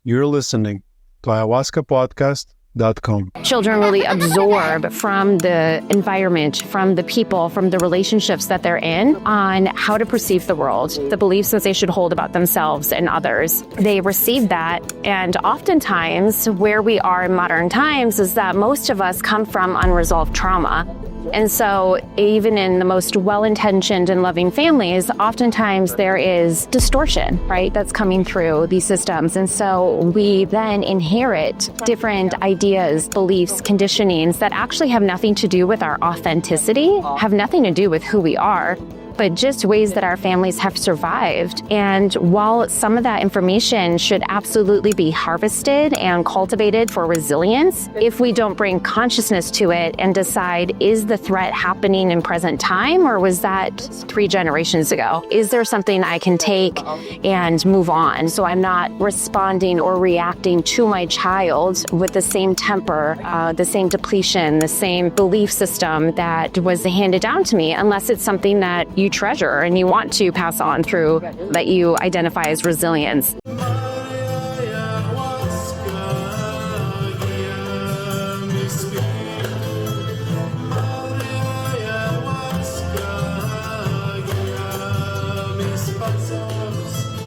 You're listening to ayahuascapodcast.com. Children really absorb from the environment, from the people, from the relationships that they're in on how to perceive the world, the beliefs that they should hold about themselves and others. They receive that, and oftentimes where we are in modern times is that most of us come from unresolved trauma. And so even in the most well-intentioned and loving families, oftentimes there is distortion, right, that's coming through these systems. And so we then inherit different ideas, beliefs, conditionings that actually have nothing to do with our authenticity, have nothing to do with who we are, but just ways that our families have survived. And while some of that information should absolutely be harvested and cultivated for resilience, if we don't bring consciousness to it and decide, is the threat happening in present time, or was that 3 generations ago? Is there something I can take and move on so I'm not responding or reacting to my child with the same temper, the same depletion, the same belief system that was handed down to me, unless it's something that you treasure and you want to pass on through, that you identify as resilience.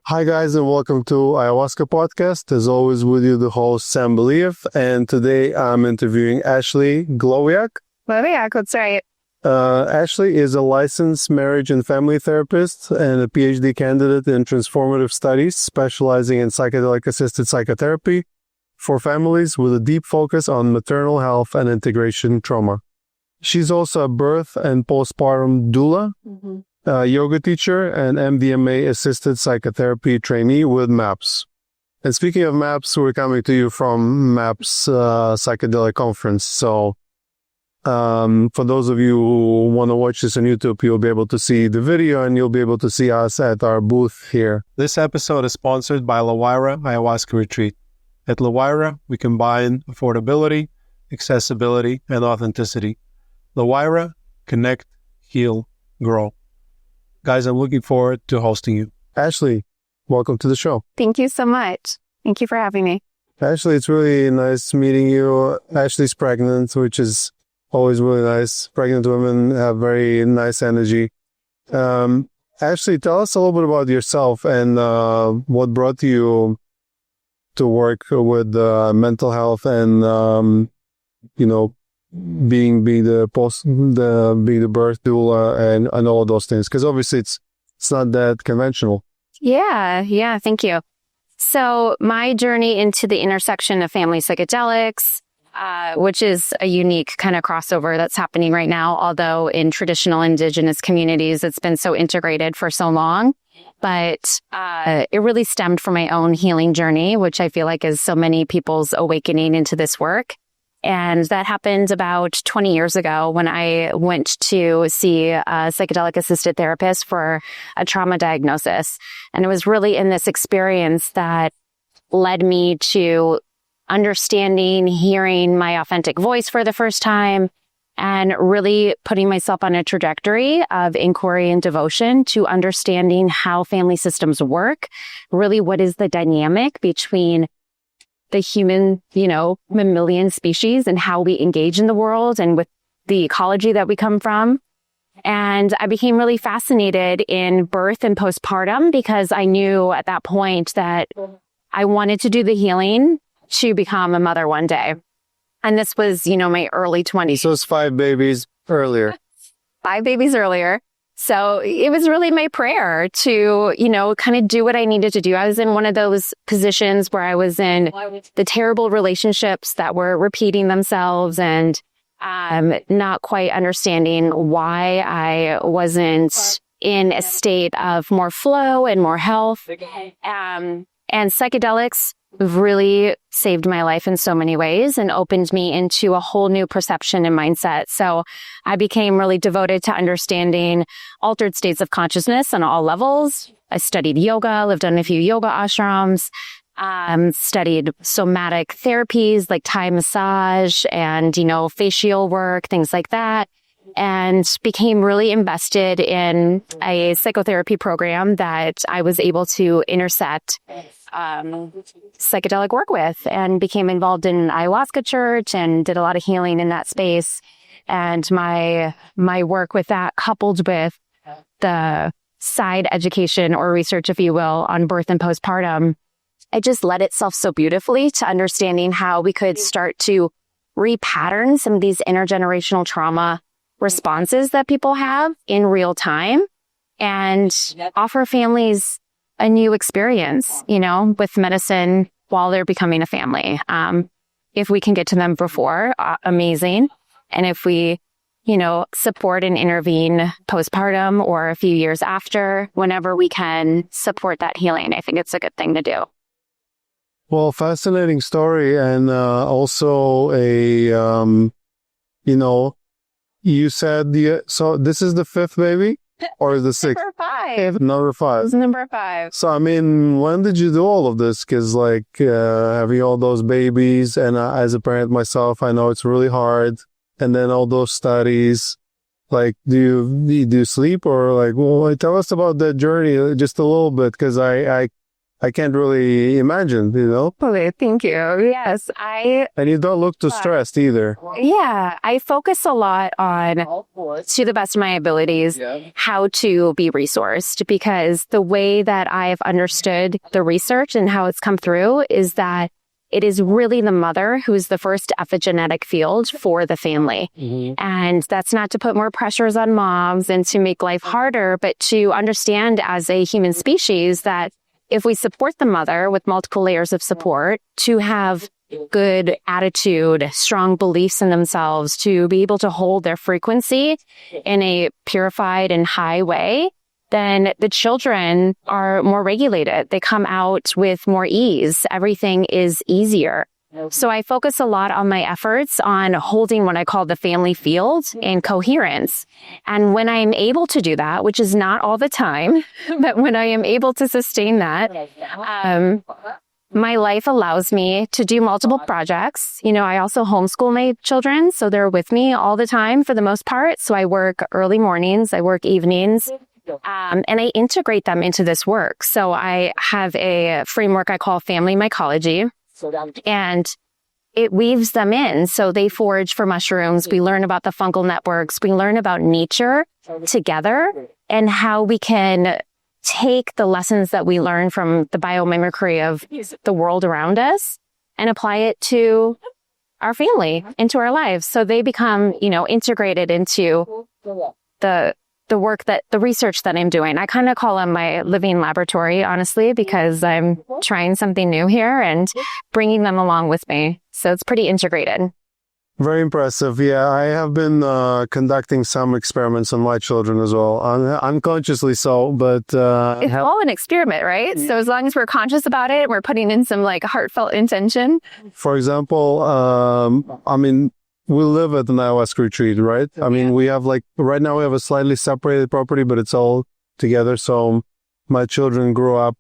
Hi guys, and welcome to Ayahuasca Podcast. As always, with you, the host, Sam Believ, and today I'm interviewing Ashley Glowiak. Glowiak, that's right. Ashley is a licensed marriage and family therapist and a PhD candidate in transformative studies, specializing in psychedelic-assisted psychotherapy for families with a deep focus on maternal health and integration trauma. She's also a birth and postpartum doula, yoga teacher, and MDMA-assisted psychotherapy trainee with MAPS. And speaking of MAPS, we're coming to you from MAPS Psychedelic Conference. So for those of you who want to watch this on YouTube, you'll be able to see the video and you'll be able to see us at our booth here. This episode is sponsored by Rewiring Ayahuasca Retreat. At Rewiring, we combine affordability, accessibility, and authenticity. Rewiring, connect, heal, grow. Guys, I'm looking forward to hosting you. Ashley, welcome to the show. Thank you so much. Thank you for having me. Ashley, it's really nice meeting you. Ashley's pregnant, which is always really nice. Pregnant women have very nice energy. Ashley, tell us a little bit about yourself and what brought you to work with mental health and being the birth doula and all of those things, because obviously it's not that conventional. Yeah, thank you. So my journey into the intersection of family psychedelics, which is a unique kind of crossover that's happening right now, although in traditional indigenous communities, it's been so integrated for so long. But it really stemmed from my own healing journey, which I feel like is so many people's awakening into this work. And that happened about 20 years ago when I went to see a psychedelic-assisted therapist for a trauma diagnosis. And it was really in this experience that led me to understanding, hearing my authentic voice for the first time, and really putting myself on a trajectory of inquiry and devotion to understanding how family systems work, really what is the dynamic between the human, mammalian species and how we engage in the world and with the ecology that we come from. And I became really fascinated in birth and postpartum because I knew at that point that I wanted to do the healing to become a mother one day. And this was, my early 20s. So it's 5 babies earlier. 5 babies earlier. So it was really my prayer to, kind of do what I needed to do. I was in one of those positions where I was in the terrible relationships that were repeating themselves and not quite understanding why I wasn't in a state of more flow and more health. And psychedelics really saved my life in so many ways and opened me into a whole new perception and mindset. So I became really devoted to understanding altered states of consciousness on all levels. I studied yoga, lived on a few yoga ashrams, studied somatic therapies like Thai massage and, facial work, things like that. and became really invested in a psychotherapy program that I was able to intersect psychedelic work with, and became involved in Ayahuasca church and did a lot of healing in that space. And my work with that, coupled with the side education or research, if you will, on birth and postpartum, it just led itself so beautifully to understanding how we could start to repattern some of these intergenerational trauma responses that people have in real time and offer families a new experience, with medicine while they're becoming a family. If we can get to them before, amazing. And if we, support and intervene postpartum or a few years after, whenever we can support that healing, I think it's a good thing to do. Well, fascinating story. And also you said, so this is the fifth baby or the sixth? Number 5. Number 5. This is number 5. So, when did you do all of this? Because having all those babies, and as a parent myself, I know it's really hard. And then all those studies, do you sleep or tell us about that journey just a little bit, because I can't really imagine, Okay, thank you. Yes, And you don't look too stressed either. Yeah, I focus a lot on, to the best of my abilities, how to be resourced, because the way that I've understood the research and how it's come through is that it is really the mother who's the first epigenetic field for the family. Mm-hmm. And that's not to put more pressures on moms and to make life harder, but to understand as a human species that if we support the mother with multiple layers of support, to have good attitude, strong beliefs in themselves, to be able to hold their frequency in a purified and high way, then the children are more regulated. They come out with more ease. Everything is easier. So I focus a lot on my efforts on holding what I call the family field and coherence. And when I'm able to do that, which is not all the time, but when I am able to sustain that, my life allows me to do multiple projects. I also homeschool my children, so they're with me all the time for the most part. So I work early mornings, I work evenings, and I integrate them into this work. So I have a framework I call Family Ecology. And it weaves them in. So they forage for mushrooms. We learn about the fungal networks. We learn about nature together and how we can take the lessons that we learn from the biomimicry of the world around us and apply it to our family, into our lives. So they become, integrated into the work the research that I'm doing. I kind of call them my living laboratory, honestly, because I'm trying something new here and bringing them along with me. So it's pretty integrated. Very impressive. Yeah, I have been conducting some experiments on my children as well, unconsciously so, but... it's all an experiment, right? So as long as we're conscious about it, we're putting in some heartfelt intention. For example, we live at an ayahuasca retreat, right? We have right now we have a slightly separated property, but it's all together. So my children grew up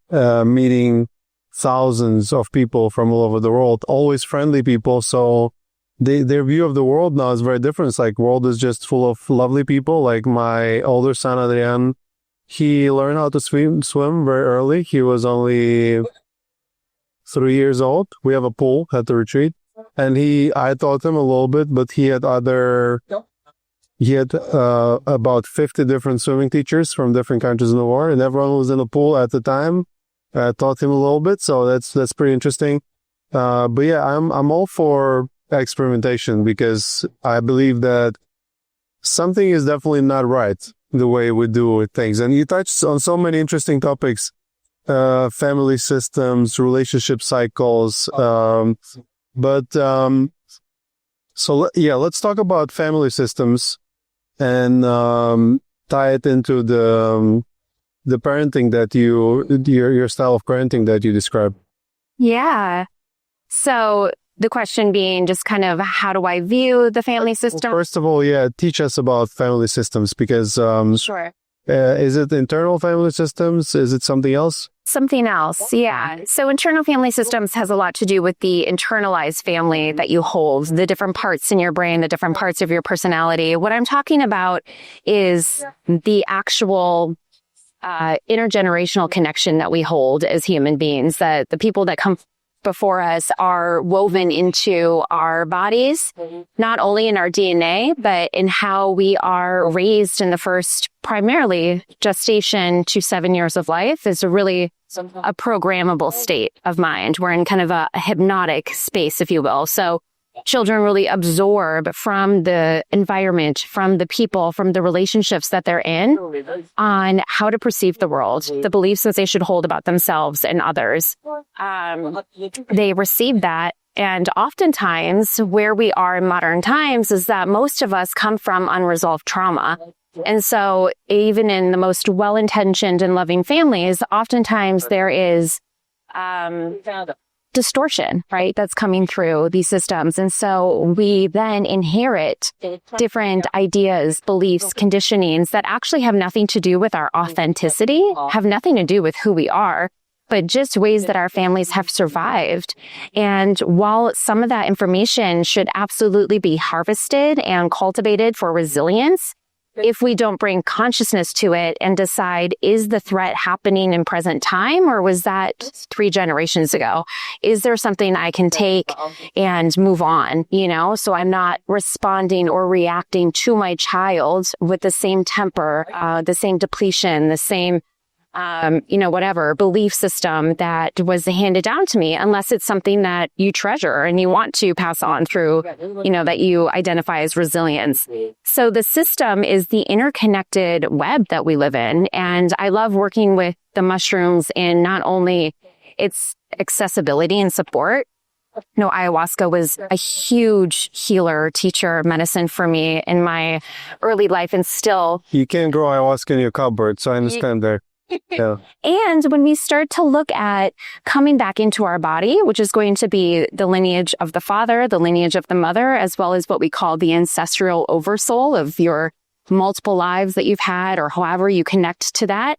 meeting thousands of people from all over the world, always friendly people. So their view of the world now is very different. It's world is just full of lovely people. Like my older son, Adrian, he learned how to swim very early. He was only 3 years old. We have a pool at the retreat. And I taught him a little bit, but he had about 50 different swimming teachers from different countries in the world, and everyone was in the pool at the time. I taught him a little bit, so that's pretty interesting. But yeah, I'm all for experimentation because I believe that something is definitely not right the way we do things. And you touched on so many interesting topics, family systems, relationship cycles, let's talk about family systems and tie it into the parenting that your style of parenting that you describe. Yeah. So the question being just kind of how do I view the family system? First of all, teach us about family systems because Sure. Is it internal family systems? Is it something else? Something else, yeah. So internal family systems has a lot to do with the internalized family that you hold, the different parts in your brain, the different parts of your personality. What I'm talking about is the actual intergenerational connection that we hold as human beings, that the people that come before us are woven into our bodies, not only in our DNA, but in how we are raised in the first, primarily gestation to 7 years of life is a programmable state of mind. We're in kind of a hypnotic space, if you will. So children really absorb from the environment, from the people, from the relationships that they're in on how to perceive the world, the beliefs that they should hold about themselves and others. They receive that. And oftentimes where we are in modern times is that most of us come from unresolved trauma. And so even in the most well-intentioned and loving families, oftentimes there is distortion, right, that's coming through these systems. And so we then inherit different ideas, beliefs, conditionings that actually have nothing to do with our authenticity, have nothing to do with who we are, but just ways that our families have survived. And while some of that information should absolutely be harvested and cultivated for resilience, if we don't bring consciousness to it and decide, is the threat happening in present time, or was that 3 generations ago? Is there something I can take and move on, so I'm not responding or reacting to my child with the same temper, the same depletion, the same whatever belief system that was handed down to me, unless it's something that you treasure and you want to pass on through, that you identify as resilience. So the system is the interconnected web that we live in. And I love working with the mushrooms in not only its accessibility and support. Ayahuasca was a huge healer, teacher, medicine for me in my early life, and still. You can't grow ayahuasca in your cupboard, so I understand there. Yeah. And when we start to look at coming back into our body, which is going to be the lineage of the father, the lineage of the mother, as well as what we call the ancestral oversoul of your multiple lives that you've had, or however you connect to that,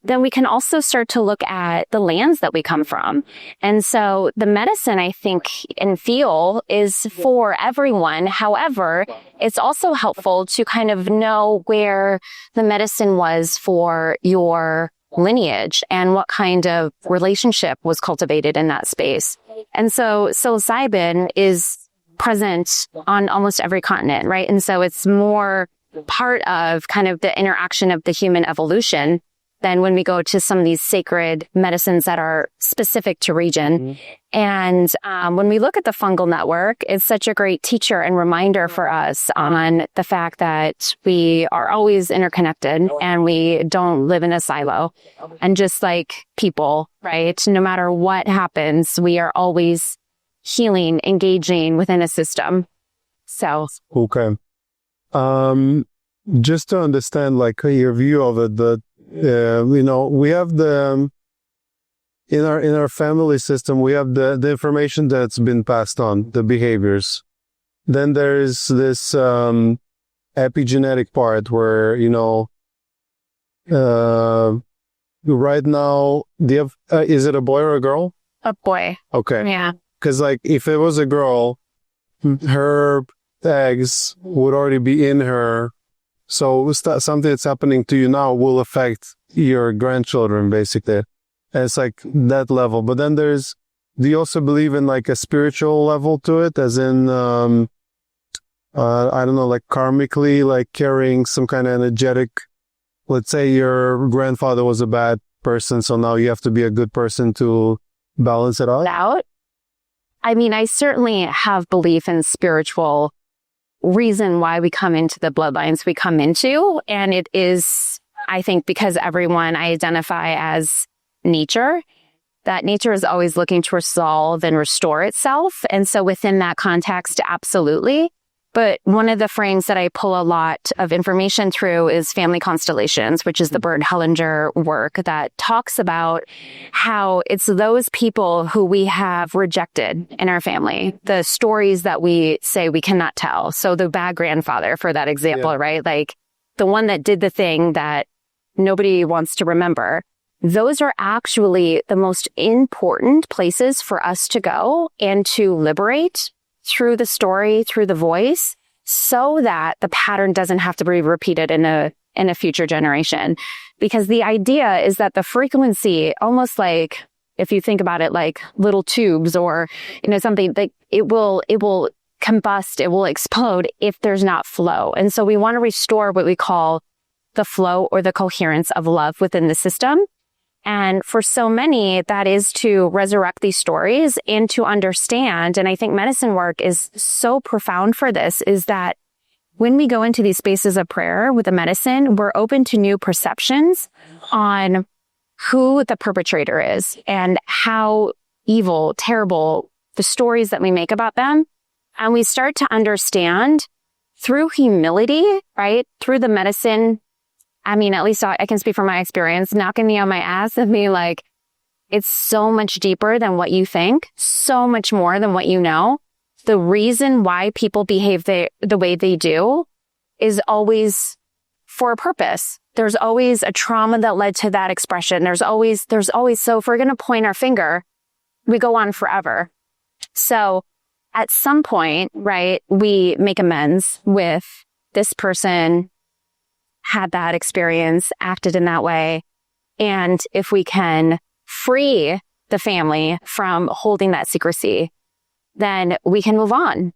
then we can also start to look at the lands that we come from. And so the medicine, I think, and feel is for everyone. However, it's also helpful to kind of know where the medicine was for your lineage and what kind of relationship was cultivated in that space. And so psilocybin is present on almost every continent, right? And so it's more part of kind of the interaction of the human evolution than when we go to some of these sacred medicines that are specific to region. And when we look at the fungal network, it's such a great teacher and reminder for us on the fact that we are always interconnected and we don't live in a silo. And just like people, right? No matter what happens, we are always healing, engaging within a system. So. Okay. Just to understand your view of it, we have in our family system, we have the information that's been passed on, the behaviors. Then there's this epigenetic part where, right now, is it a boy or a girl? A boy. Okay. Yeah. Because if it was a girl, her eggs would already be in her. So something that's happening to you now will affect your grandchildren, basically. And it's that level. But then do you also believe in a spiritual level to it? As in, I don't know, karmically, carrying some kind of energetic, let's say your grandfather was a bad person, so now you have to be a good person to balance it out? I mean, I certainly have belief in spiritual reason why we come into the bloodlines we come into. And it is, I think, because everyone I identify as nature, that nature is always looking to resolve and restore itself. And so within that context, absolutely. But one of the frames that I pull a lot of information through is Family Constellations, which is the Bert Hellinger work that talks about how it's those people who we have rejected in our family, the stories that we say we cannot tell. So the bad grandfather, for that example, right? the one that did the thing that nobody wants to remember. Those are actually the most important places for us to go and to liberate through the story, through the voice, so that the pattern doesn't have to be repeated in a future generation. Because the idea is that the frequency, almost like, if you think about it like little tubes or, something, like it will combust, it will explode if there's not flow. And so we want to restore what we call the flow or the coherence of love within the system. And for so many, that is to resurrect these stories and to understand. And I think medicine work is so profound for this, is that when we go into these spaces of prayer with the medicine, we're open to new perceptions on who the perpetrator is and how evil, terrible the stories that we make about them. And we start to understand through humility, right? Through the medicine. I mean, at least I can speak from my experience, knocking me on my ass and being like, it's so much deeper than what you think, so much more than what you know. The reason why people behave the way they do is always for a purpose. There's always a trauma that led to that expression. There's always, so if we're going to point our finger, we go on forever. So at some point, right, we make amends with this person had that experience, acted in that way. And if we can free the family from holding that secrecy, then we can move on.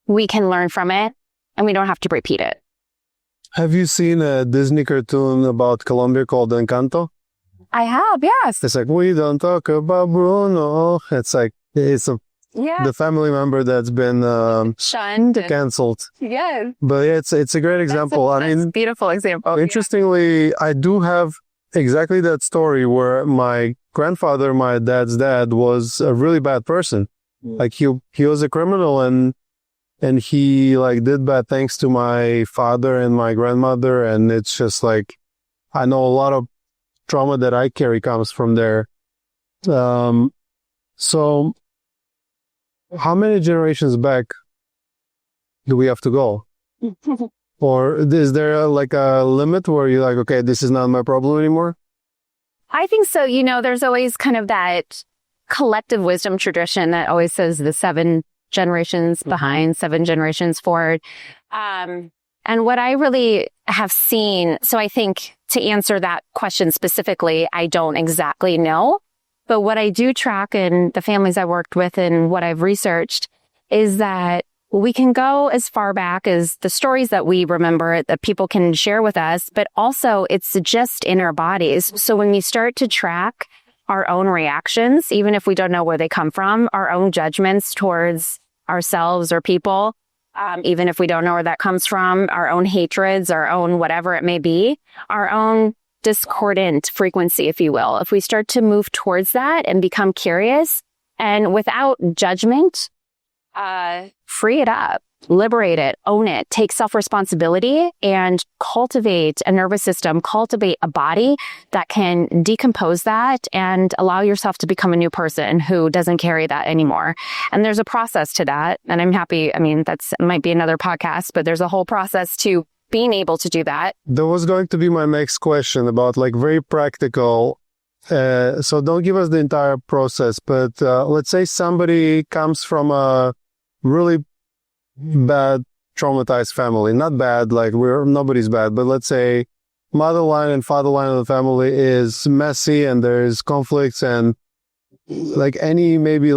We can learn from it, and we don't have to repeat it. Have you seen a Disney cartoon about Colombia called Encanto? I have, yes. It's like, we don't talk about Bruno. It's like, the family member that's been shunned, canceled. Yes. But yeah, it's a great example. That's a beautiful example. Interestingly, I do have exactly that story where my grandfather, my dad's dad, was a really bad person. Like he was a criminal and he like did bad things to my father and my grandmother. And it's just like, I know a lot of trauma that I carry comes from there. So how many generations back do we have to go? Or is there a limit where you're like, okay, this is not my problem anymore? I think so. There's always kind of that collective wisdom tradition that always says the 7 generations behind, 7 generations forward. And what I really have seen, so I think to answer that question specifically, I don't exactly know. But what I do track in the families I worked with and what I've researched is that we can go as far back as the stories that we remember that people can share with us, but also it's just in our bodies. So when we start to track our own reactions, even if we don't know where they come from, our own judgments towards ourselves or people, even if we don't know where that comes from, our own hatreds, our own whatever it may be, our own discordant frequency, if you will. If we start to move towards that and become curious and without judgment, free it up, liberate it, own it, take self-responsibility and cultivate a nervous system, cultivate a body that can decompose that and allow yourself to become a new person who doesn't carry that anymore. And there's a process to that. And I'm happy. I mean, that's might be another podcast, but there's a whole process to being able to do that. That was going to be my next question about very practical. So don't give us the entire process, but let's say somebody comes from a really bad, traumatized family. Not bad, nobody's bad, but let's say mother line and father line of the family is messy and there's conflicts and any maybe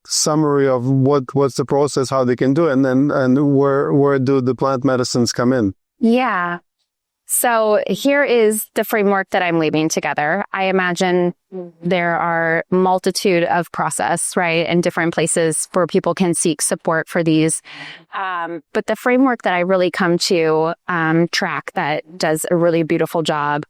summary of what's the process, how they can do it, and where do the plant medicines come in? Yeah. So here is the framework that I'm leaving together. I imagine there are multitude of process, right, and different places where people can seek support for these. But the framework that I really come to track that does a really beautiful job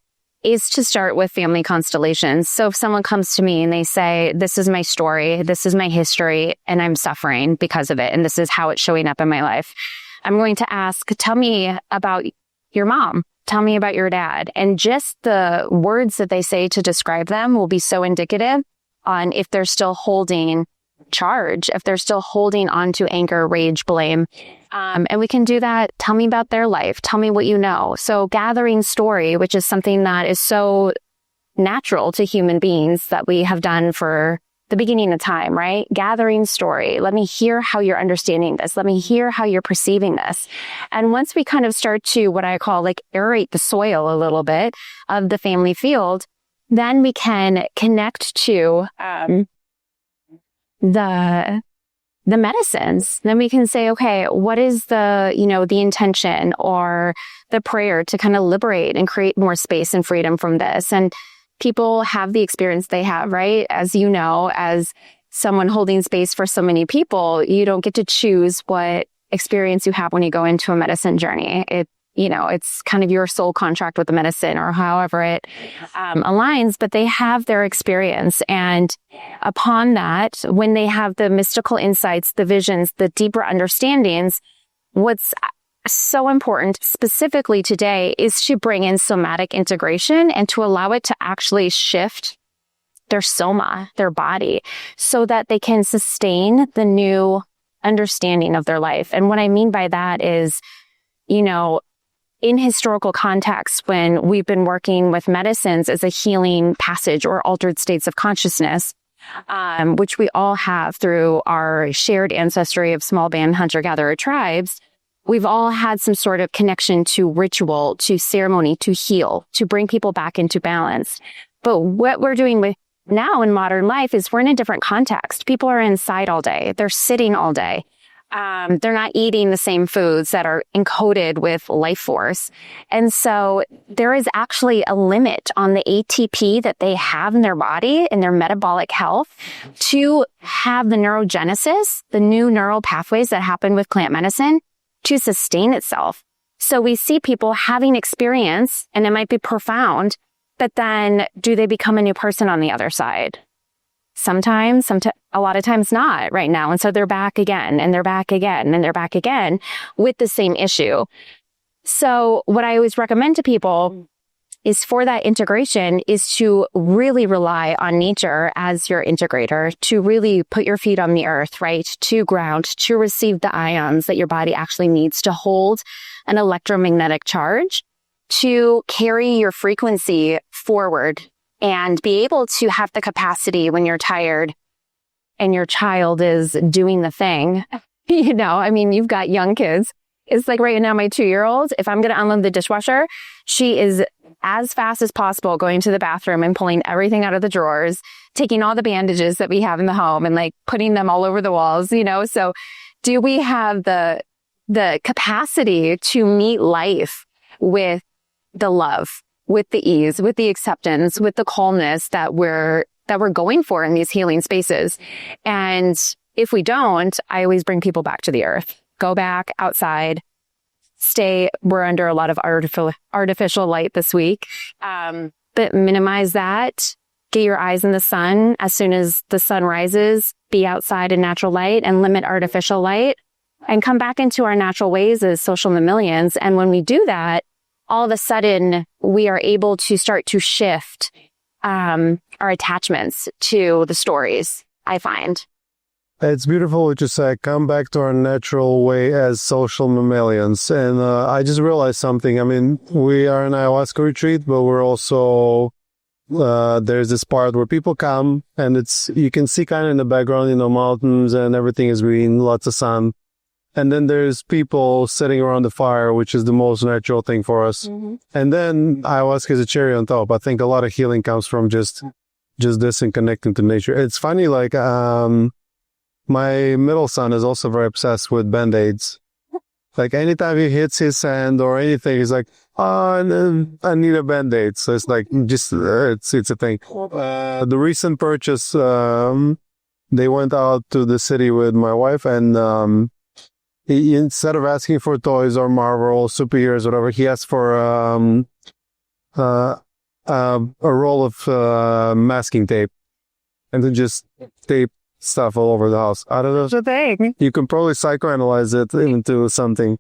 is to start with family constellations. So if someone comes to me and they say, this is my story, this is my history, and I'm suffering because of it, and this is how it's showing up in my life, I'm going to ask, tell me about your mom. Tell me about your dad. And just the words that they say to describe them will be so indicative on if they're still holding charge if they're still holding on to anger, rage, blame. And we can do that. Tell me about their life. Tell me what you know. So gathering story, which is something that is so natural to human beings that we have done for the beginning of time, right? Gathering story. Let me hear how you're understanding this. Let me hear how you're perceiving this. And once we kind of start to what I call like aerate the soil a little bit of the family field, then we can connect to the medicines. Then we can say, okay, what is the intention or the prayer to kind of liberate and create more space and freedom from this? And people have the experience they have, right? As you know, as someone holding space for so many people, you don't get to choose what experience you have when you go into a medicine journey. It's kind of your soul contract with the medicine or however it aligns, but they have their experience. And upon that, when they have the mystical insights, the visions, the deeper understandings, what's so important specifically today is to bring in somatic integration and to allow it to actually shift their soma, their body, so that they can sustain the new understanding of their life. And what I mean by that is, in historical context, when we've been working with medicines as a healing passage or altered states of consciousness, which we all have through our shared ancestry of small band hunter-gatherer tribes, we've all had some sort of connection to ritual, to ceremony, to heal, to bring people back into balance. But what we're doing with now in modern life is we're in a different context. People are inside all day. They're sitting all day. They're not eating the same foods that are encoded with life force. And so there is actually a limit on the ATP that they have in their body and their metabolic health to have the neurogenesis, the new neural pathways that happen with plant medicine, to sustain itself. So we see people having experience, and it might be profound, but then do they become a new person on the other side? Sometimes, a lot of times not right now. And so they're back again, and they're back again, and they're back again with the same issue. So what I always recommend to people is for that integration is to really rely on nature as your integrator, to really put your feet on the earth, right? To ground, to receive the ions that your body actually needs to hold an electromagnetic charge, to carry your frequency forward and be able to have the capacity when you're tired and your child is doing the thing. You've got young kids. It's like right now, my 2-year-old, if I'm going to unload the dishwasher, she is as fast as possible going to the bathroom and pulling everything out of the drawers, taking all the bandages that we have in the home and like putting them all over the walls, So do we have the capacity to meet life with the love, with the ease, with the acceptance, with the calmness that we're going for in these healing spaces? And if we don't, I always bring people back to the earth. Go back outside, we're under a lot of artificial light this week, but minimize that. Get your eyes in the sun. As soon as the sun rises, be outside in natural light and limit artificial light and come back into our natural ways as social mammalians. And when we do that, all of a sudden we are able to start to shift our attachments to the stories, I find. It's beautiful what you say. Come back to our natural way as social mammalians. And I just realized something. We are an ayahuasca retreat, but we're also, there's this part where people come and you can see kind of in the background, mountains and everything is green, lots of sun. And then there's people sitting around the fire, which is the most natural thing for us. Mm-hmm. And then ayahuasca is a cherry on top. I think a lot of healing comes from just this and connecting to nature. It's funny, like, my middle son is also very obsessed with Band-Aids. Like anytime he hits his hand or anything, he's like, oh, I need a Band-Aid. So it's like, it's a thing. The recent purchase, they went out to the city with my wife and, he, instead of asking for toys or Marvel, superheroes, whatever, he asked for, a roll of, masking tape and then just tape stuff all over the house. I don't know. That's the thing. You can probably psychoanalyze it into something.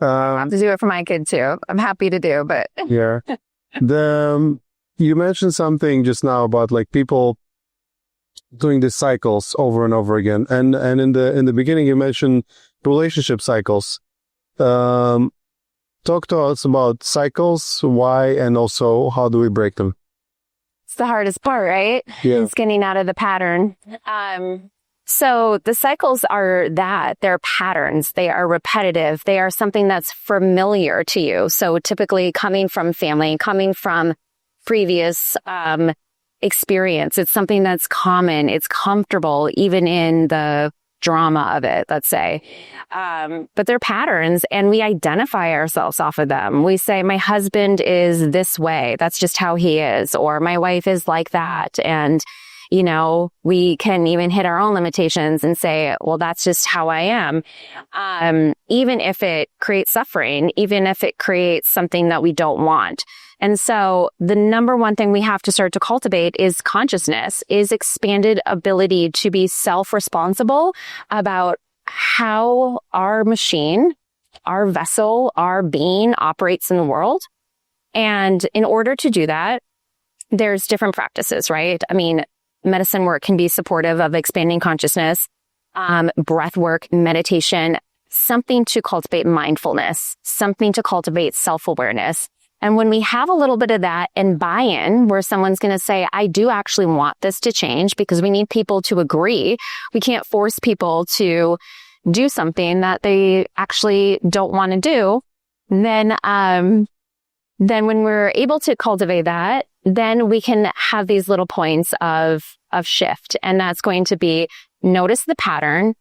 I have to do it for my kid too. I'm happy to do, but yeah. You mentioned something just now about like people doing these cycles over and over again. And in the beginning, you mentioned relationship cycles. Talk to us about cycles, why, and also how do we break them? It's the hardest part, right? Yeah. It's getting out of the pattern. So the cycles are that. They're patterns. They are repetitive. They are something that's familiar to you. So typically coming from family, coming from previous experience. It's something that's common. It's comfortable, even in the drama of it, let's say. But they're patterns, and we identify ourselves off of them. We say, my husband is this way. That's just how he is. Or my wife is like that. And you know, we can even hit our own limitations and say, well, that's just how I am. Even if it creates suffering, even if it creates something that we don't want. And so the number one thing we have to start to cultivate is consciousness, is expanded ability to be self-responsible about how our machine, our vessel, our being operates in the world. And in order to do that, there's different practices, right? I mean, medicine work can be supportive of expanding consciousness, breath work, meditation, something to cultivate mindfulness, something to cultivate self-awareness. And when we have a little bit of that and buy-in, where someone's going to say, I do actually want this to change, because we need people to agree. We can't force people to do something that they actually don't want to do. Then when we're able to cultivate that, then we can have these little points of shift. And that's going to be notice the pattern,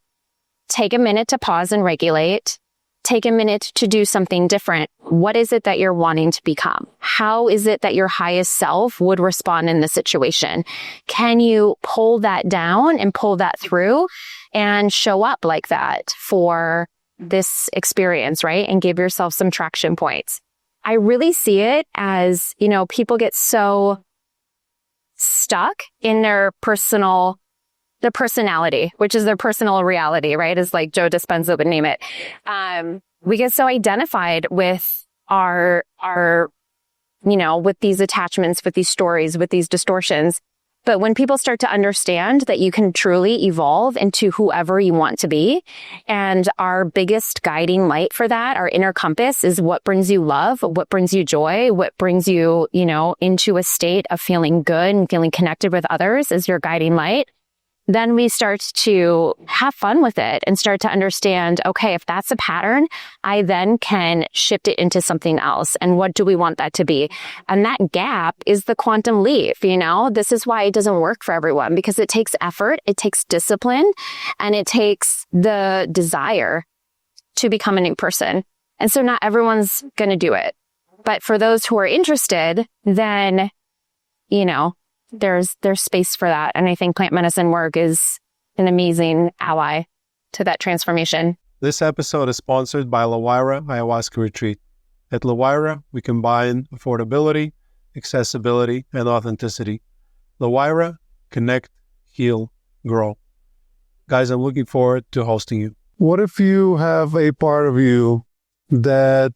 take a minute to pause and regulate, take a minute to do something different. What is it that you're wanting to become? How is it that your highest self would respond in the situation? Can you pull that down and pull that through and show up like that for this experience, right? And give yourself some traction points. I really see it as, you know, people get so stuck in their personality, which is their personal reality, right? Is like Joe Dispenza would name it. We get so identified with our, you know, with these attachments, with these stories, with these distortions. But when people start to understand that you can truly evolve into whoever you want to be, and our biggest guiding light for that, our inner compass, is what brings you love, what brings you joy, what brings you, you know, into a state of feeling good and feeling connected with others is your guiding light. Then we start to have fun with it and start to understand, okay, if that's a pattern, I then can shift it into something else. And what do we want that to be? And that gap is the quantum leap, you know? This is why it doesn't work for everyone, because it takes effort, it takes discipline, and it takes the desire to become a new person. And so not everyone's going to do it. But for those who are interested, then, you know, there's space for that. And I think plant medicine work is an amazing ally to that transformation. This episode is sponsored by Glowiak Ayahuasca Retreat. At Glowiak, we combine affordability, accessibility, and authenticity. Glowiak, connect, heal, grow. Guys, I'm looking forward to hosting you. What if you have a part of you that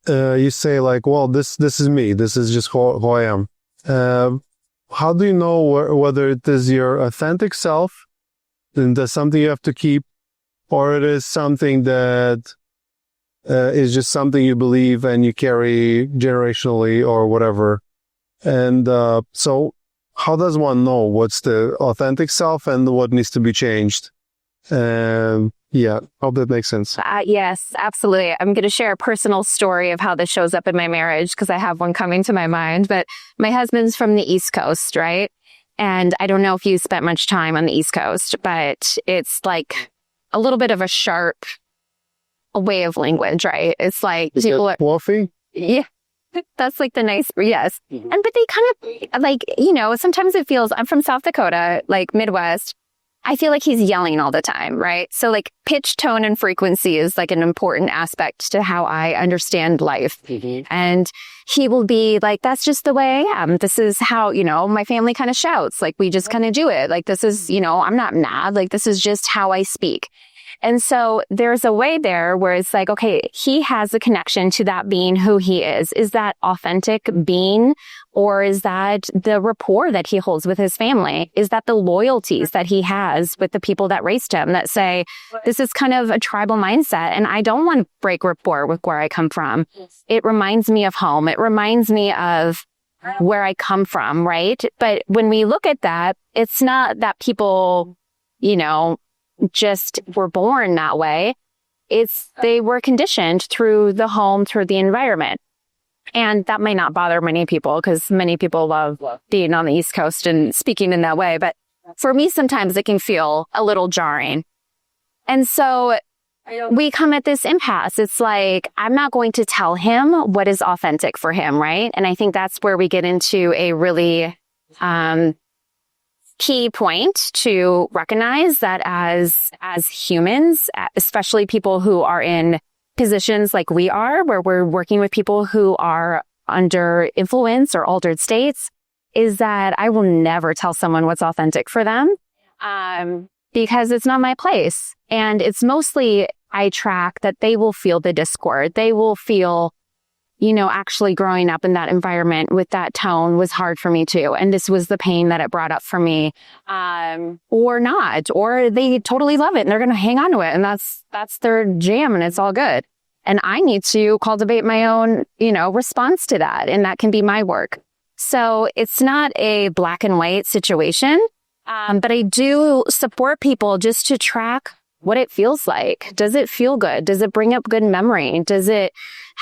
you say like, well, this is me. This is just who I am. How do you know whether it is your authentic self, and that's something you have to keep, or it is something that is just something you believe and you carry generationally or whatever? And so how does one know what's the authentic self and what needs to be changed? Yeah, hope that makes sense. Yes, absolutely. I'm going to share a personal story of how this shows up in my marriage, because I have one coming to my mind. But my husband's from the East Coast, right? And I don't know if you spent much time on the East Coast, but it's like a little bit of a sharp way of language, right? It's like is people are fluffy. Yeah. That's like the nice, yes. And but they kind of like, you know, sometimes it feels, I'm from South Dakota, like Midwest. I feel like he's yelling all the time, right? So like pitch, tone, and frequency is like an important aspect to how I understand life. Mm-hmm. And he will be like, that's just the way I am. This is how, you know, my family kind of shouts. Like we just kind of do it. Like this is, you know, I'm not mad. Like this is just how I speak. And so there's a way there where it's like, okay, he has a connection to that being who he is. Is that authentic being Or is that the rapport that he holds with his family? Is that the loyalties that he has with the people that raised him that say, this is kind of a tribal mindset and I don't want to break rapport with where I come from. It reminds me of home. It reminds me of where I come from, right? But when we look at that, it's not that people, just were born that way. They were conditioned through the home, through the environment. And that may not bother many people because many people love being on the East Coast and speaking in that way. But for me, sometimes it can feel a little jarring. And so we come at this impasse. It's like, I'm not going to tell him what is authentic for him, right? And I think that's where we get into a really key point to recognize that as humans, especially people who are in positions like we are, where we're working with people who are under influence or altered states, is that I will never tell someone what's authentic for them, because it's not my place. And it's mostly, I track that they will feel the discord. They will feel, actually growing up in that environment with that tone was hard for me too. And this was the pain that it brought up for me, or not, or they totally love it and they're going to hang on to it. And that's their jam and it's all good. And I need to cultivate my own, response to that. And that can be my work. So it's not a black and white situation. But I do support people just to track what it feels like. Does it feel good? Does it bring up good memory? Does it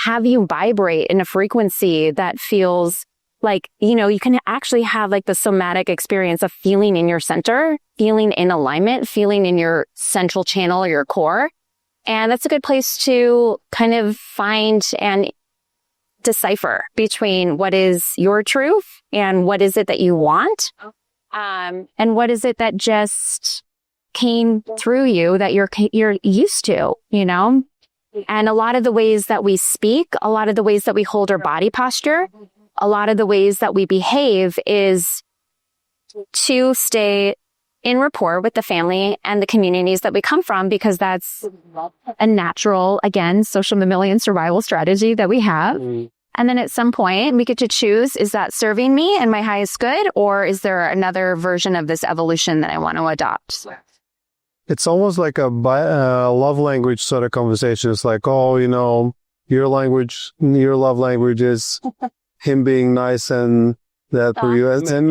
have you vibrate in a frequency that feels like, you can actually have like the somatic experience of feeling in your center, feeling in alignment, feeling in your central channel or your core. And that's a good place to kind of find and decipher between what is your truth and what is it that you want. And what is it that just came through you that you're used to, And a lot of the ways that we speak, a lot of the ways that we hold our body posture, a lot of the ways that we behave is to stay in rapport with the family and the communities that we come from, because that's a natural, again, social mammalian survival strategy that we have. And then at some point we get to choose, is that serving me and my highest good, or is there another version of this evolution that I want to adopt? It's almost like a love language sort of conversation. It's like, your love language is him being nice and that for you. And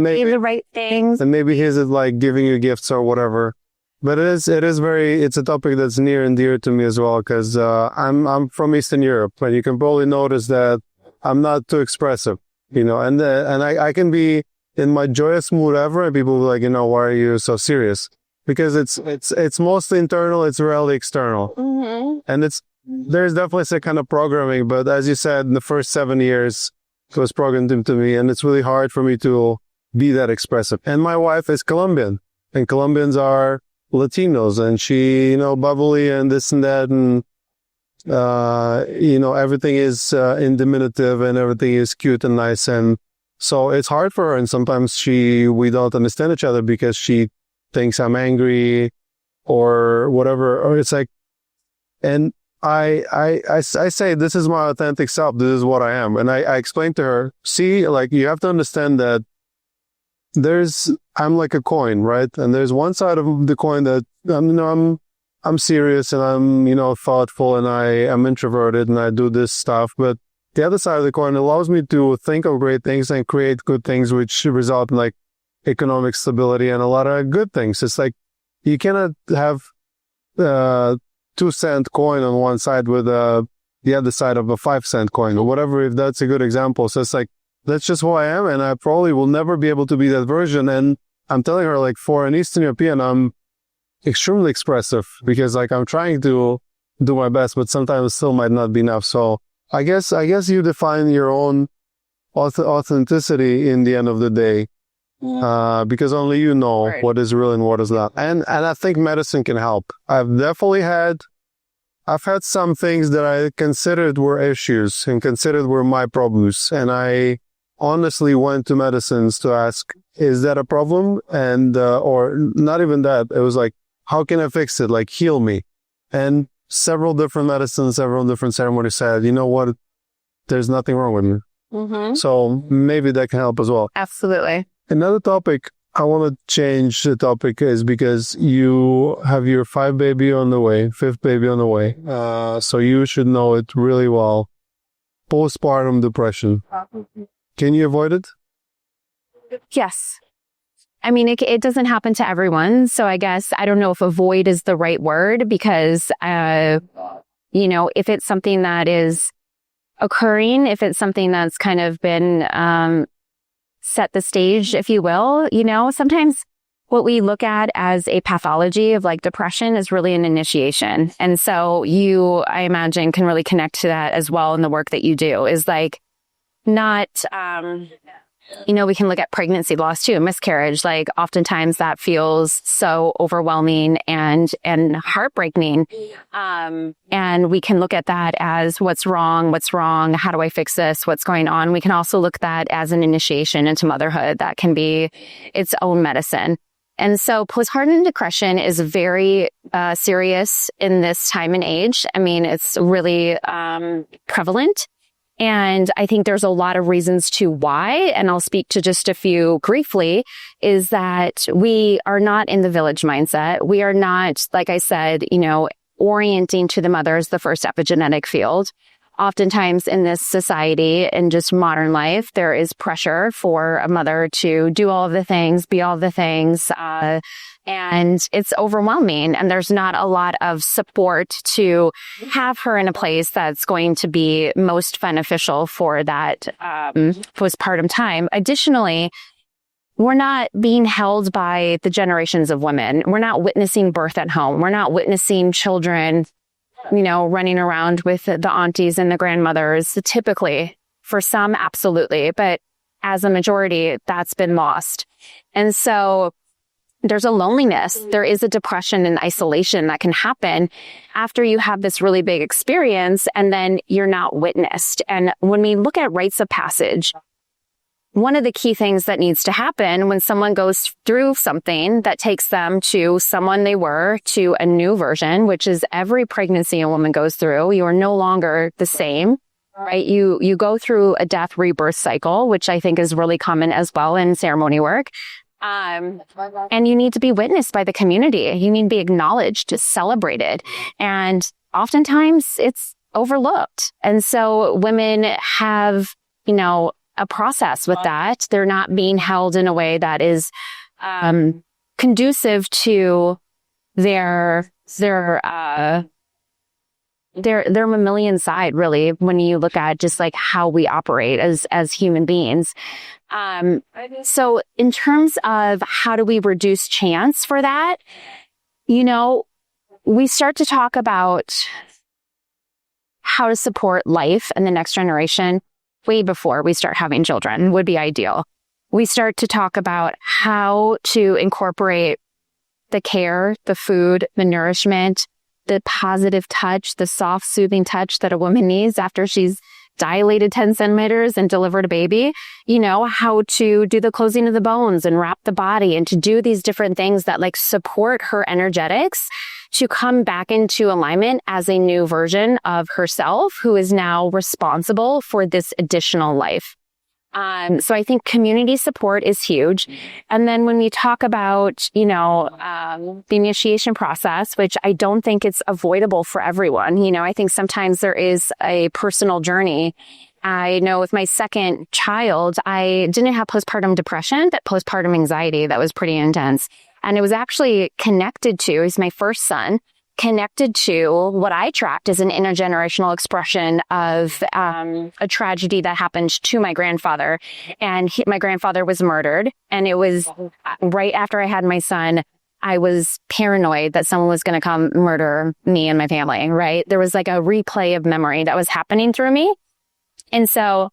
maybe the right things. And maybe his is like giving you gifts or whatever. But it's a topic that's near and dear to me as well, because I'm from Eastern Europe, and you can probably notice that I'm not too expressive, and I can be in my joyous mood ever, and people will be like, why are you so serious? Because it's mostly internal, it's rarely external. Mm-hmm. And there's definitely some kind of programming, but as you said, in the first 7 years, it was programmed into me, and it's really hard for me to be that expressive. And my wife is Colombian, and Colombians are Latinos, and she, bubbly and this and that, and, everything is in diminutive and everything is cute and nice. And so it's hard for her. And sometimes we don't understand each other because she thinks I'm angry or whatever. Or it's like, and I say, this is my authentic self. This is what I am. And I explained to her, see, like, you have to understand that I'm like a coin, right? And there's one side of the coin that, I'm serious and I'm, thoughtful, and I am introverted and I do this stuff. But the other side of the coin allows me to think of great things and create good things, which result in like economic stability and a lot of good things. It's like, you cannot have 2-cent coin on one side with the other side of a 5-cent coin or whatever, if that's a good example. So it's like, that's just who I am, and I probably will never be able to be that version. And I'm telling her, like, for an Eastern European, I'm extremely expressive because, like, I'm trying to do my best, but sometimes it still might not be enough. So I guess you define your own authenticity in the end of the day, because only you know what is real and what is not. And I think medicine can help. I've had some things that I considered were issues and considered were my problems, and I honestly went to medicines to ask, is that a problem? And, or not even that. It was like, how can I fix it? Like, heal me. And several different medicines, several different ceremonies said, you know what? There's nothing wrong with me. So maybe that can help as well. Absolutely. Another topic, I want to change the topic, is because you have your fifth baby on the way. So you should know it really well. Postpartum depression. Can you avoid it? Yes. I mean, it doesn't happen to everyone. So I guess I don't know if avoid is the right word because, if it's something that is occurring, if it's something that's kind of been set the stage, if you will, sometimes what we look at as a pathology of like depression is really an initiation. And so you, I imagine, can really connect to that as well in the work that you do is like not, we can look at pregnancy loss too, miscarriage. Like oftentimes that feels so overwhelming and heartbreaking. And we can look at that as what's wrong? How do I fix this? What's going on? We can also look at that as an initiation into motherhood. That can be its own medicine. And so postpartum depression is very serious in this time and age. I mean, it's really prevalent. And I think there's a lot of reasons to why, and I'll speak to just a few briefly, is that we are not in the village mindset. We are not, like I said, orienting to the mother as the first epigenetic field. Oftentimes in this society and just modern life, there is pressure for a mother to do all of the things, be all the things, and it's overwhelming. And there's not a lot of support to have her in a place that's going to be most beneficial for that postpartum time. Additionally, we're not being held by the generations of women. We're not witnessing birth at home. We're not witnessing children running around with the aunties and the grandmothers. Typically, for some, absolutely. But as a majority, that's been lost. And so there's a loneliness. There is a depression and isolation that can happen after you have this really big experience and then you're not witnessed. And when we look at rites of passage, one of the key things that needs to happen when someone goes through something that takes them to someone they were to a new version, which is every pregnancy a woman goes through, you are no longer the same, right? You go through a death rebirth cycle, which I think is really common as well in ceremony work. And you need to be witnessed by the community. You need to be acknowledged, celebrated. And oftentimes it's overlooked. And so women have, a process with that. They're not being held in a way that is conducive to their mammalian side, really, when you look at just like how we operate as human beings. So in terms of how do we reduce chance for that, we start to talk about how to support life and the next generation way before we start having children would be ideal. We start to talk about how to incorporate the care, the food, the nourishment, the positive touch, the soft, soothing touch that a woman needs after she's dilated 10 centimeters and delivered a baby, how to do the closing of the bones and wrap the body and to do these different things that like support her energetics to come back into alignment as a new version of herself who is now responsible for this additional life. So I think community support is huge. And then when we talk about, the initiation process, which I don't think it's avoidable for everyone, I think sometimes there is a personal journey. I know with my second child, I didn't have postpartum depression, but postpartum anxiety that was pretty intense. And it was actually connected to, he's my first son, connected to what I tracked as an intergenerational expression of a tragedy that happened to my grandfather. And my grandfather was murdered. And it was right after I had my son, I was paranoid that someone was going to come murder me and my family, right? There was like a replay of memory that was happening through me. And so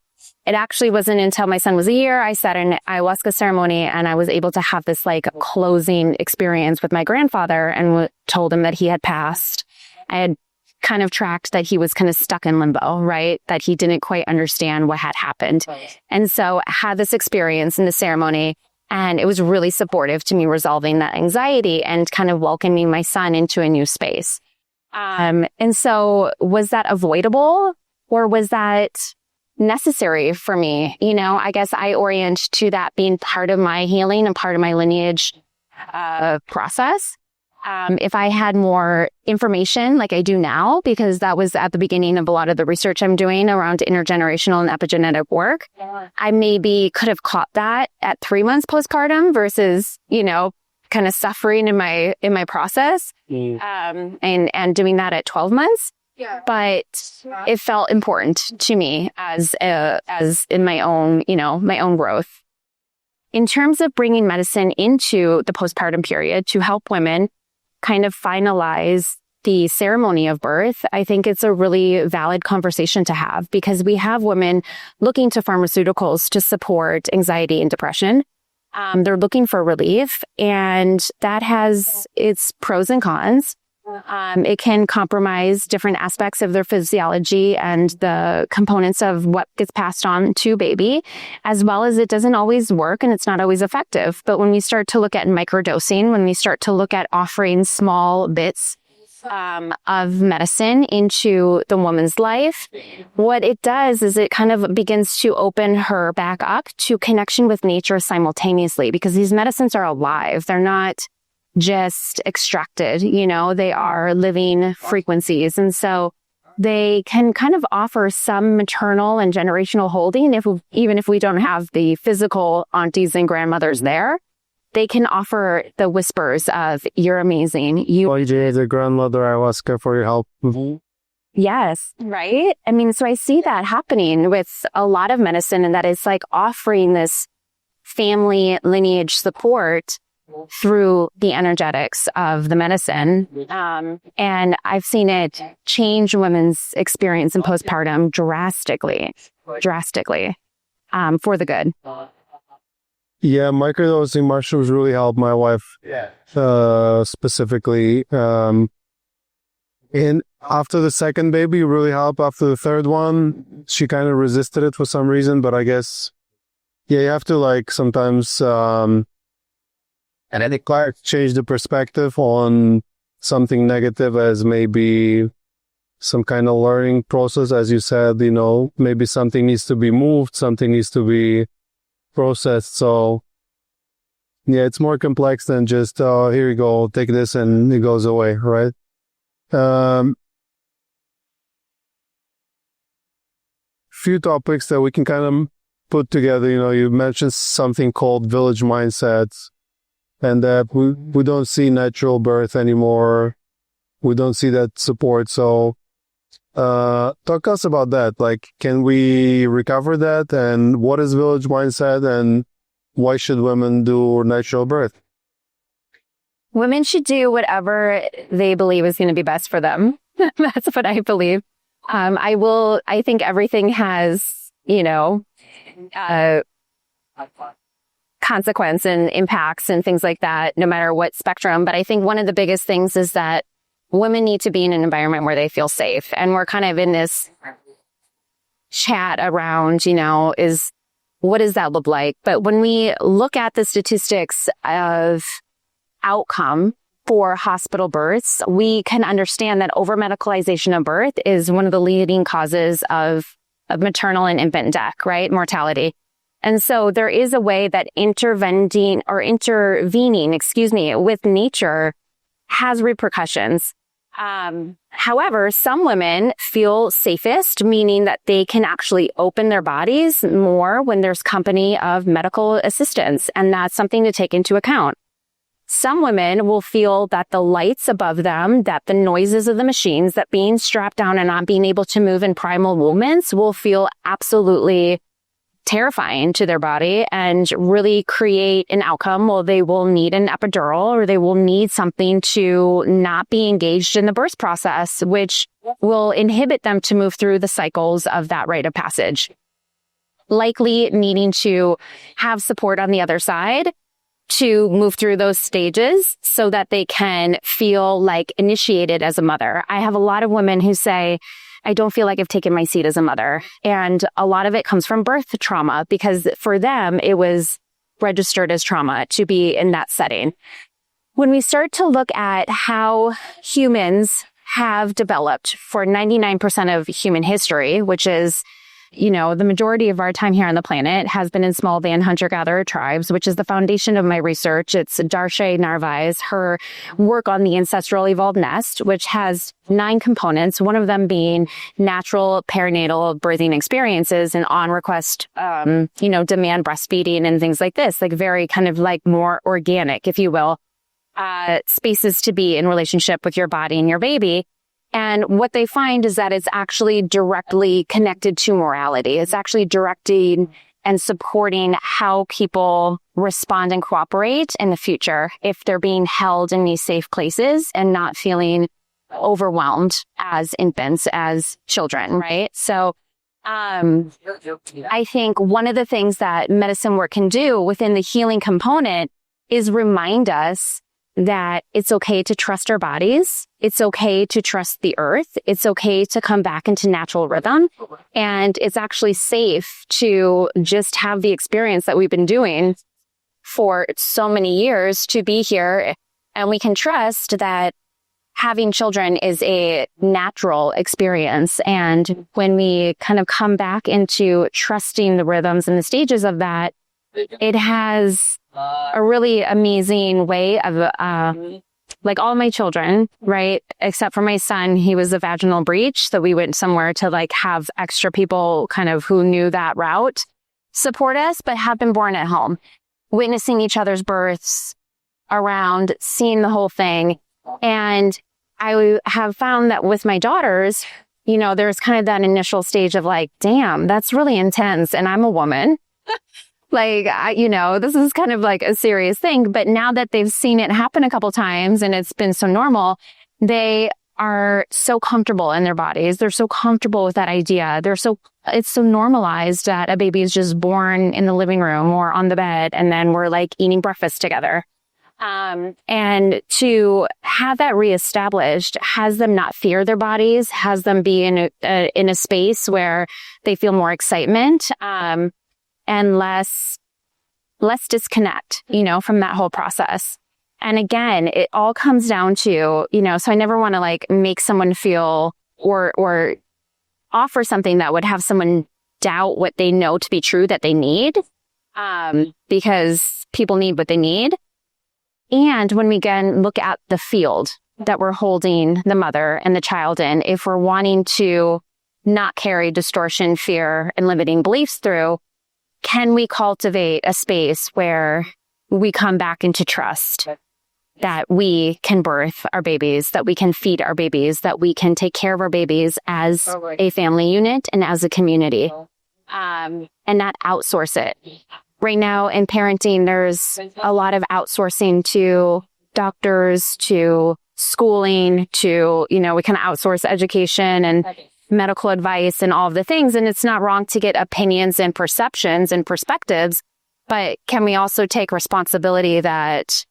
it actually wasn't until my son was a year, I sat in an ayahuasca ceremony and I was able to have this like closing experience with my grandfather and told him that he had passed. I had kind of tracked that he was kind of stuck in limbo, right? That he didn't quite understand what had happened. And so I had this experience in the ceremony and it was really supportive to me resolving that anxiety and kind of welcoming my son into a new space. And so was that avoidable or was that necessary for me. I guess I orient to that being part of my healing and part of my lineage process. If I had more information like I do now, because that was at the beginning of a lot of the research I'm doing around intergenerational and epigenetic work, I maybe could have caught that at 3 months postpartum versus, kind of suffering in my process, and doing that at 12 months. Yeah. But it felt important to me as in my own, my own growth. In terms of bringing medicine into the postpartum period to help women kind of finalize the ceremony of birth, I think it's a really valid conversation to have, because we have women looking to pharmaceuticals to support anxiety and depression. They're looking for relief, and that has its pros and cons. It can compromise different aspects of their physiology and the components of what gets passed on to baby, as well as it doesn't always work and it's not always effective. But when we start to look at microdosing, when we start to look at offering small bits of medicine into the woman's life, what it does is it kind of begins to open her back up to connection with nature simultaneously, because these medicines are alive. They're not just extracted, they are living frequencies. And so they can kind of offer some maternal and generational holding. Even if we don't have the physical aunties and grandmothers there, they can offer the whispers of, you're amazing. You need a grandmother ayahuasca for your help. Mm-hmm. Yes, right? So I see that happening with a lot of medicine, and that it's like offering this family lineage support through the energetics of the medicine. And I've seen it change women's experience in postpartum drastically, for the good. Yeah, microdosing mushrooms really helped my wife, specifically. And after the second baby, really helped. After the third one, she kind of resisted it for some reason, but I guess, you have to sometimes, and then change the perspective on something negative as maybe some kind of learning process. As you said, maybe something needs to be moved, something needs to be processed. So, it's more complex than just, here you go, take this and it goes away, right? Few topics that we can kind of put together. You mentioned something called village mindsets, and that we don't see natural birth anymore. We don't see that support. So, talk us about that. Can we recover that? And what is village mindset? And why should women do natural birth? Women should do whatever they believe is going to be best for them. That's what I believe. I think everything has, consequence and impacts and things like that, no matter what spectrum. But I think one of the biggest things is that women need to be in an environment where they feel safe. And we're kind of in this chat around, what does that look like? But when we look at the statistics of outcome for hospital births, we can understand that over-medicalization of birth is one of the leading causes of maternal and infant death, right? Mortality. And so there is a way that intervening with nature has repercussions. However, some women feel safest, meaning that they can actually open their bodies more when there's company of medical assistance. And that's something to take into account. Some women will feel that the lights above them, that the noises of the machines, that being strapped down and not being able to move in primal movements will feel absolutely terrifying to their body and really create an outcome. Well, they will need an epidural, or they will need something to not be engaged in the birth process, which will inhibit them to move through the cycles of that rite of passage. Likely needing to have support on the other side to move through those stages so that they can feel initiated as a mother. I have a lot of women who say, I don't feel like I've taken my seat as a mother. And a lot of it comes from birth trauma, because for them, it was registered as trauma to be in that setting. When we start to look at how humans have developed for 99% of human history, which is the majority of our time here on the planet has been in small band hunter-gatherer tribes, which is the foundation of my research. It's Darshay Narvaez, her work on the ancestral evolved nest, which has 9 components, one of them being natural perinatal birthing experiences and on-request, demand breastfeeding and things like this, like very kind of like more organic, if you will, spaces to be in relationship with your body and your baby. And what they find is that it's actually directly connected to morality. It's actually directing and supporting how people respond and cooperate in the future if they're being held in these safe places and not feeling overwhelmed as infants, as children, right? So I think one of the things that medicine work can do within the healing component is remind us that it's okay to trust our bodies. It's okay to trust the earth. It's okay to come back into natural rhythm. And it's actually safe to just have the experience that we've been doing for so many years to be here. And we can trust that having children is a natural experience. And when we kind of come back into trusting the rhythms and the stages of that, it has a really amazing way of, like all my children, right? Except for my son, he was a vaginal breech. So we went somewhere to like have extra people kind of who knew that route support us, but have been born at home, witnessing each other's births around, seeing the whole thing. And I have found that with my daughters, there's kind of that initial stage of like, damn, that's really intense. And I'm a woman. Like, this is kind of like a serious thing. But now that they've seen it happen a couple times and it's been so normal, they are so comfortable in their bodies. They're so comfortable with that idea. It's so normalized that a baby is just born in the living room or on the bed, and then we're like eating breakfast together. And to have that reestablished has them not fear their bodies, has them be in a space where they feel more excitement, and less disconnect, from that whole process. And again, it all comes down to, so I never want to like make someone feel or offer something that would have someone doubt what they know to be true that they need, because people need what they need. And when we again look at the field that we're holding the mother and the child in, if we're wanting to not carry distortion, fear, and limiting beliefs through, can we cultivate a space where we come back into trust that we can birth our babies, that we can feed our babies, that we can take care of our babies as a family unit and as a community, and not outsource it. Right now in parenting, there's a lot of outsourcing to doctors, to schooling, to, we kind of outsource education and medical advice and all of the things. And it's not wrong to get opinions and perceptions and perspectives, but can we also take responsibility that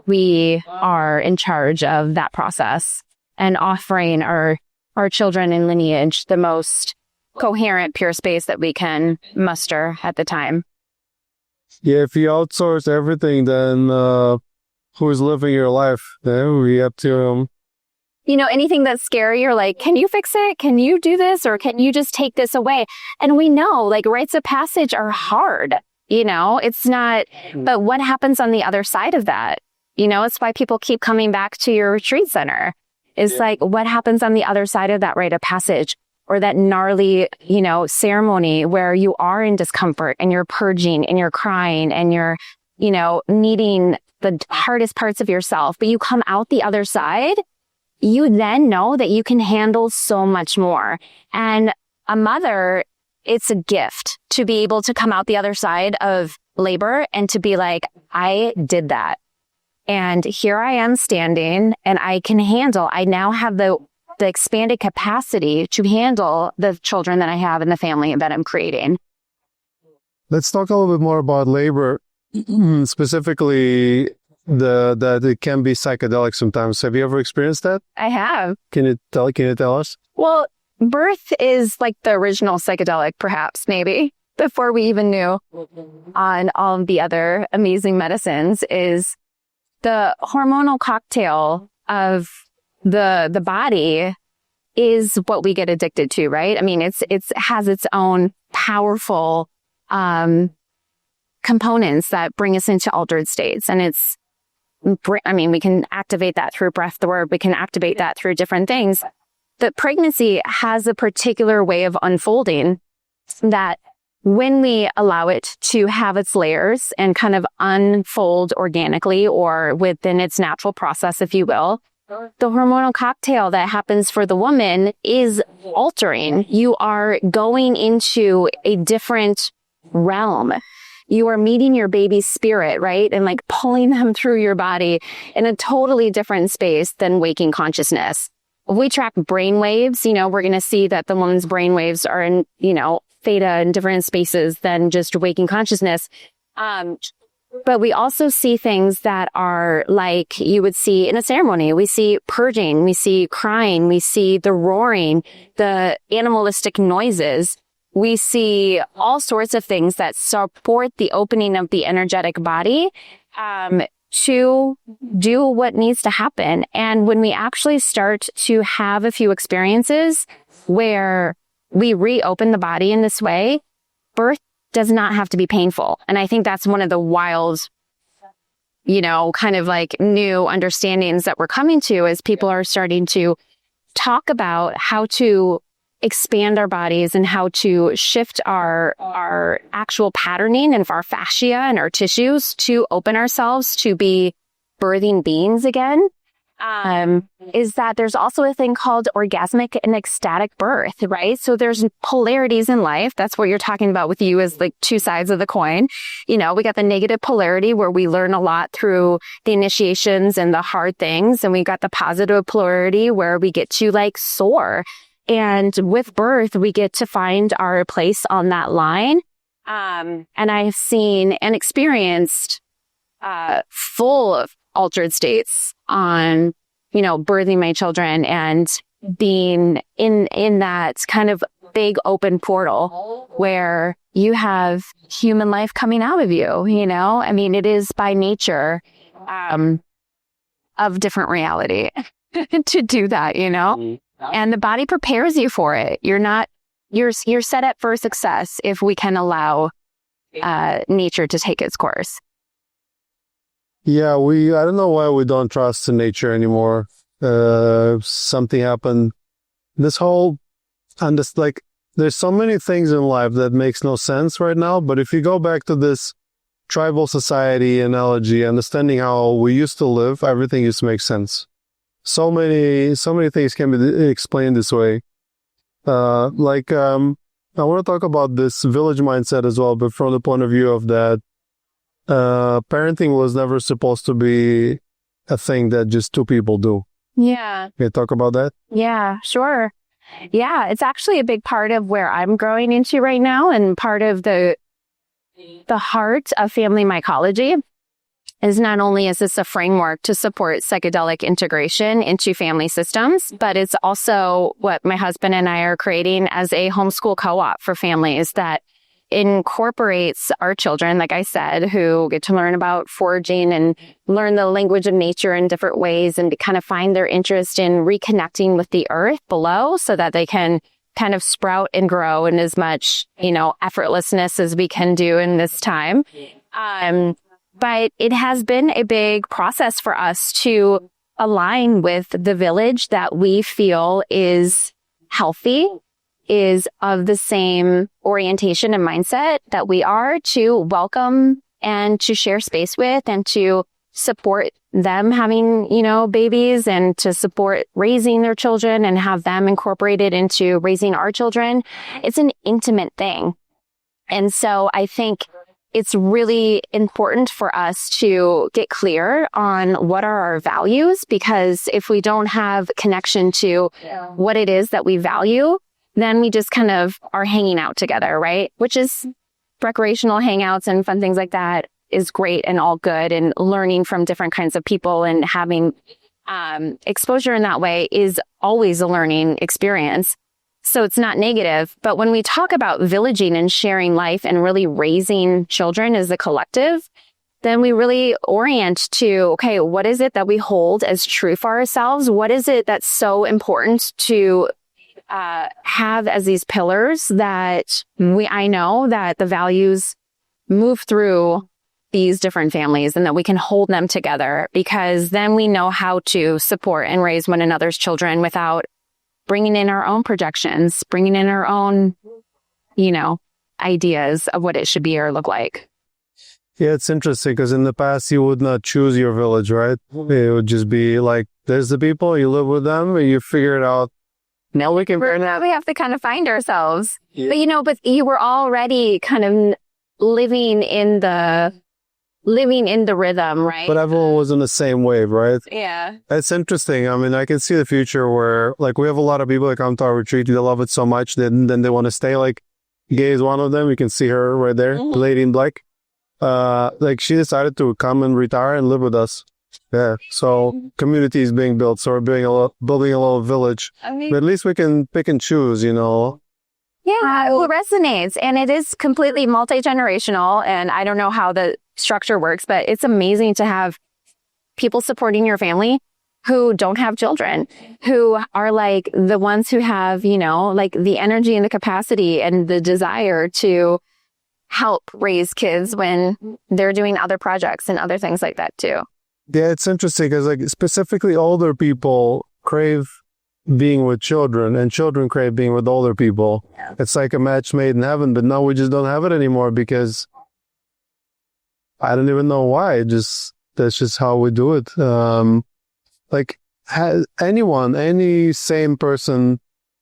we are in charge of that process and offering our children and lineage the most coherent, pure space that we can muster at the time? Yeah, if you outsource everything, then who's living your life? Then we have to... anything that's scary or like, can you fix it? Can you do this? Or can you just take this away? And we know like rites of passage are hard, it's not, but what happens on the other side of that? It's why people keep coming back to your retreat center. It's like, what happens on the other side of that rite of passage or that gnarly, ceremony where you are in discomfort and you're purging and you're crying and you're, needing the hardest parts of yourself, but you come out the other side. You then know that you can handle so much more. And a mother, it's a gift to be able to come out the other side of labor and to be like, I did that. And here I am standing and I can handle, I now have the expanded capacity to handle the children that I have in the family that I'm creating. Let's talk a little bit more about labor, specifically that it can be psychedelic sometimes. Have you ever experienced that? I have. Can you tell us? Well, birth is like the original psychedelic, perhaps, maybe, before we even knew on all of the other amazing medicines, is the hormonal cocktail of the body is what we get addicted to, right? I mean, it has its own powerful components that bring us into altered states. And we can activate that through breath work. We can activate that through different things. But pregnancy has a particular way of unfolding that when we allow it to have its layers and kind of unfold organically or within its natural process, if you will, the hormonal cocktail that happens for the woman is altering. You are going into a different realm. You are meeting your baby's spirit, right? And like pulling them through your body in a totally different space than waking consciousness. If we track brain waves, we're going to see that the woman's brain waves are in, theta in different spaces than just waking consciousness. But we also see things that are like you would see in a ceremony. We see purging, we see crying, we see the roaring, the animalistic noises. We see all sorts of things that support the opening of the energetic body to do what needs to happen. And when we actually start to have a few experiences where we reopen the body in this way, birth does not have to be painful. And I think that's one of the wild, kind of like new understandings that we're coming to as people are starting to talk about how to expand our bodies and how to shift our actual patterning and our fascia and our tissues to open ourselves to be birthing beings again. Is that there's also a thing called orgasmic and ecstatic birth, right? So there's polarities in life. That's what you're talking about with you as like two sides of the coin. We got the negative polarity where we learn a lot through the initiations and the hard things. And we got the positive polarity where we get to like soar. And with birth, we get to find our place on that line. And I've seen and experienced full of altered states on, birthing my children and being in that kind of big open portal where you have human life coming out of you, it is by nature of different reality to do that, and the body prepares you for it. You're set up for success if we can allow nature to take its course. Yeah, I don't know why we don't trust in nature anymore. Something happened. There's so many things in life that makes no sense right now. But if you go back to this tribal society analogy, understanding how we used to live, everything used to make sense. So many things can be explained this way. I want to talk about this village mindset as well, but from the point of view of that, parenting was never supposed to be a thing that just two people do. Yeah. Can you talk about that? Yeah, sure. Yeah, it's actually a big part of where I'm growing into right now, and part of the heart of family mycology is not only is this a framework to support psychedelic integration into family systems, but it's also what my husband and I are creating as a homeschool co-op for families that incorporates our children, like I said, who get to learn about foraging and learn the language of nature in different ways and to kind of find their interest in reconnecting with the earth below so that they can kind of sprout and grow in as much, effortlessness as we can do in this time. But it has been a big process for us to align with the village that we feel is healthy, is of the same orientation and mindset that we are, to welcome and to share space with and to support them having, babies and to support raising their children and have them incorporated into raising our children. It's an intimate thing. And so I think it's really important for us to get clear on what are our values, because if we don't have connection to what it is that we value, then we just kind of are hanging out together, right? Which is recreational hangouts and fun things like that is great and all good, and learning from different kinds of people and having exposure in that way is always a learning experience. So it's not negative. But when we talk about villaging and sharing life and really raising children as a collective, then we really orient to, okay, what is it that we hold as true for ourselves? What is it that's so important to have as these pillars that I know that the values move through these different families and that we can hold them together, because then we know how to support and raise one another's children without bringing in our own projections, bringing in our own, ideas of what it should be or look like. Yeah, it's interesting because in the past you would not choose your village, right? It would just be like, there's the people, you live with them, and you figure it out. Now we have to kind of find ourselves. Yeah. But you were already kind of living in the rhythm, right? But everyone was in the same wave, right? Yeah. It's interesting. I mean, I can see the future where, like, we have a lot of people that come to our retreat, they love it so much, then they want to stay. Like, Gay is one of them. You can see her right there, the lady in black. She decided to come and retire and live with us. Yeah. So community is being built. So we're building a little village. But at least we can pick and choose, Yeah, it resonates. And it is completely multi-generational. And I don't know how the structure works, but it's amazing to have people supporting your family who don't have children, who are like the ones who have, like the energy and the capacity and the desire to help raise kids when they're doing other projects and other things like that too. Yeah, it's interesting because like specifically older people crave being with children and children crave being with older people. Yeah. It's like a match made in heaven, but now we just don't have it anymore because I don't even know why. That's just how we do it. Any sane person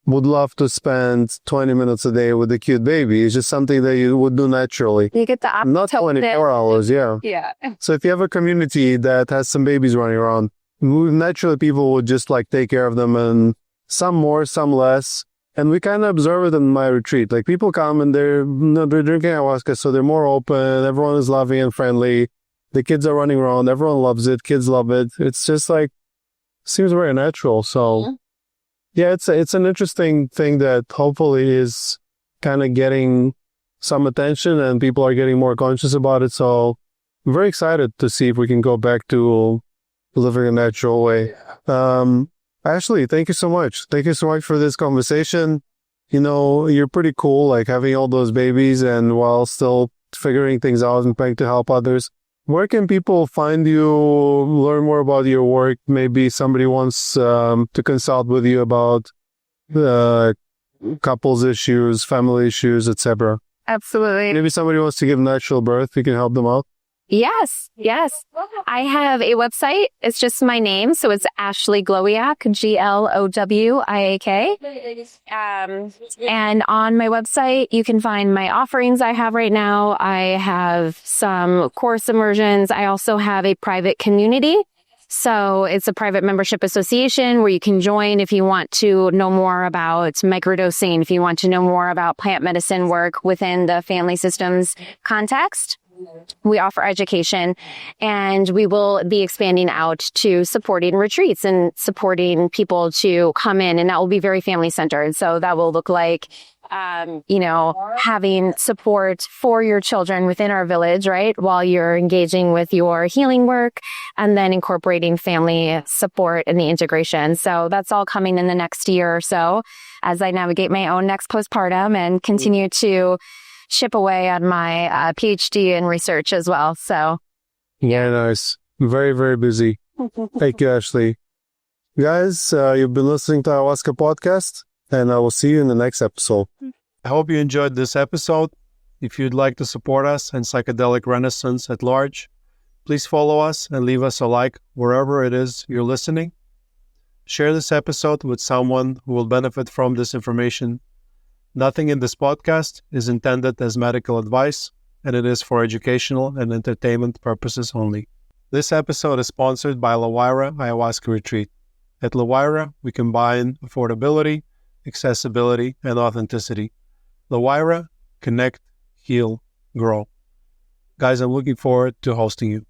would love to spend 20 minutes a day with a cute baby. It's just something that you would do naturally. You get the not 24 hours, yeah. Yeah. So if you have a community that has some babies running around, naturally people would just like take care of them, and some more, some less. And we kind of observe it in my retreat. Like people come and they're drinking ayahuasca, so they're more open. Everyone is loving and friendly. The kids are running around. Everyone loves it. Kids love it. It's just like, seems very natural. So yeah, it's an interesting thing that hopefully is kind of getting some attention and people are getting more conscious about it. So I'm very excited to see if we can go back to living a natural way. Ashley, thank you so much. Thank you so much for this conversation. You're pretty cool, like having all those babies and while still figuring things out and trying to help others. Where can people find you, learn more about your work? Maybe somebody wants to consult with you about couples issues, family issues, etc. Absolutely. Maybe somebody wants to give natural birth. You can help them out. Yes. I have a website. It's just my name. So it's Ashley Glowiak, Glowiak. And on my website, you can find my offerings I have right now. I have some course immersions. I also have a private community. So it's a private membership association where you can join if you want to know more about microdosing, if you want to know more about plant medicine work within the family systems context. We offer education, and we will be expanding out to supporting retreats and supporting people to come in, and that will be very family centered. So that will look like, having support for your children within our village, right? While you're engaging with your healing work, and then incorporating family support and the integration. So that's all coming in the next year or so as I navigate my own next postpartum and continue to chip away on my PhD in research as well. So, yeah, nice. Very, very busy. Thank you, Ashley. Guys, you've been listening to Ayahuasca Podcast, and I will see you in the next episode. I hope you enjoyed this episode. If you'd like to support us and psychedelic renaissance at large, please follow us and leave us a like wherever it is you're listening. Share this episode with someone who will benefit from this information. Nothing in this podcast is intended as medical advice, and it is for educational and entertainment purposes only. This episode is sponsored by Rewiring Ayahuasca Retreat. At Rewiring, we combine affordability, accessibility, and authenticity. Rewiring, connect, heal, grow. Guys, I'm looking forward to hosting you.